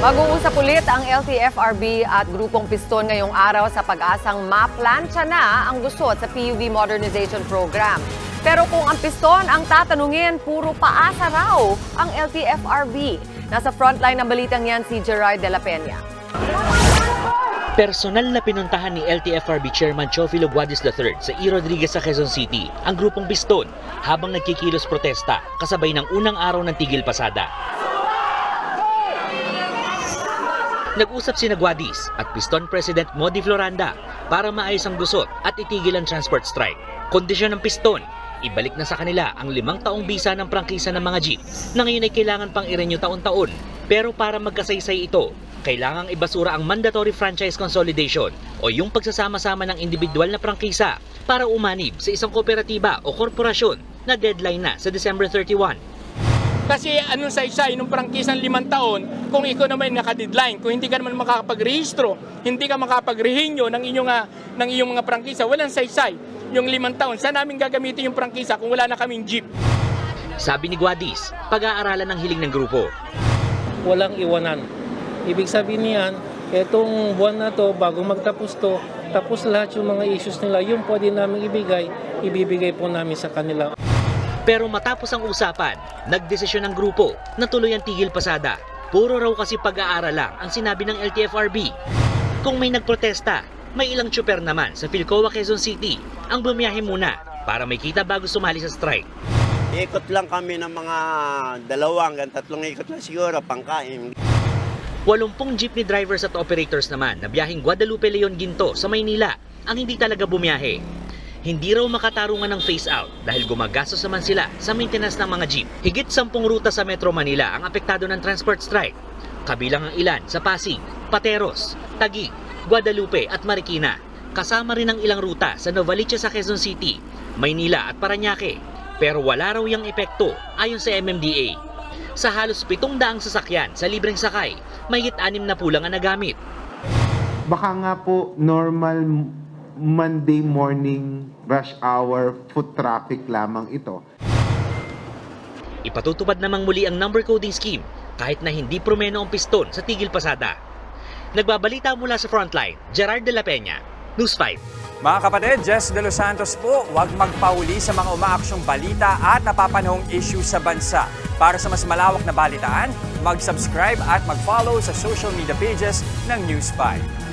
Mag-uusap ulit ang LTFRB at Grupong Piston ngayong araw sa pag-asang maplantsa na ang gusot sa PUV Modernization Program. Pero kung ang Piston ang tatanungin, puro paasa raw ang LTFRB. Nasa frontline ng balitang yan si Gerard de la Peña. Personal na pinuntahan ni LTFRB Chairman Chofilo Guadis III sa E. Rodriguez sa Quezon City ang Grupong Piston habang nagkikilos protesta kasabay ng unang araw ng tigil pasada. Nag-usap sina Guadis at Piston President Modi Floranda para maayos ang gusot at itigil ang transport strike. Kondisyon ng Piston, ibalik na sa kanila ang 5 taong bisa ng prangkisa ng mga jeep na ngayon ay kailangan pang i-renew taon-taon. Pero para magkasaysay ito, kailangang ibasura ang mandatory franchise consolidation o yung pagsasama-sama ng individual na prangkisa para umanib sa isang kooperatiba o korporasyon na deadline na sa December 31. Kasi anong saysay nung prangkisang 5 taon kung ikaw naman naka-deadline, kung hindi ka naman makakapag-rehistro, hindi ka makapag-rehinyo ng iyong mga prangkisa, walang saysay. Yung 5 taon, saan namin gagamitin yung prangkisa kung wala na kaming jeep? Sabi ni Guadis, pag-aaralan ng hiling ng grupo. Walang iwanan. Ibig sabihin niyan, etong buwan na to, bago magtapos to, tapos lahat yung mga issues nila, yung pwede namin ibibigay po namin sa kanila. Pero matapos ang usapan, nagdesisyon ng grupo na tuloy ang tigil pasada. Puro raw kasi pag-aaral lang ang sinabi ng LTFRB. Kung may nagprotesta, may ilang tsuper naman sa Philcoa, Quezon City ang bumiyahe muna para may kita bago sumali sa strike. Ikot lang kami ng mga 2 hanggang 3 ikot na siguro, pangkain. 80 jeepney drivers at operators naman na biyaheng Guadalupe Leon Ginto sa Maynila ang hindi talaga bumiyahe. Hindi raw makatarungan ng phase out dahil gumagastos naman sila sa maintenance ng mga jeep. Higit 10 ruta sa Metro Manila ang apektado ng transport strike. Kabilang ang ilan sa Pasig, Pateros, Taguig, Guadalupe at Marikina. Kasama rin ang ilang ruta sa Novaliches sa Quezon City, Maynila at Parañaque. Pero wala raw yung epekto ayon sa MMDA. Sa halos 700 sasakyan sa libreng sakay, mahigit 6 na pulang ang nagamit. Baka nga po normal Monday morning rush hour foot traffic lamang ito. Ipatutupad namang muli ang number coding scheme kahit na hindi promeno ang Piston sa tigil pasada. Nagbabalita mula sa frontline, Gerard de la Peña, News 5. Mga kapatid, Jess De Los Santos po, huwag magpauli sa mga umaaksyong balita at napapanahong issue sa bansa. Para sa mas malawak na balitaan, mag-subscribe at mag-follow sa social media pages ng News 5.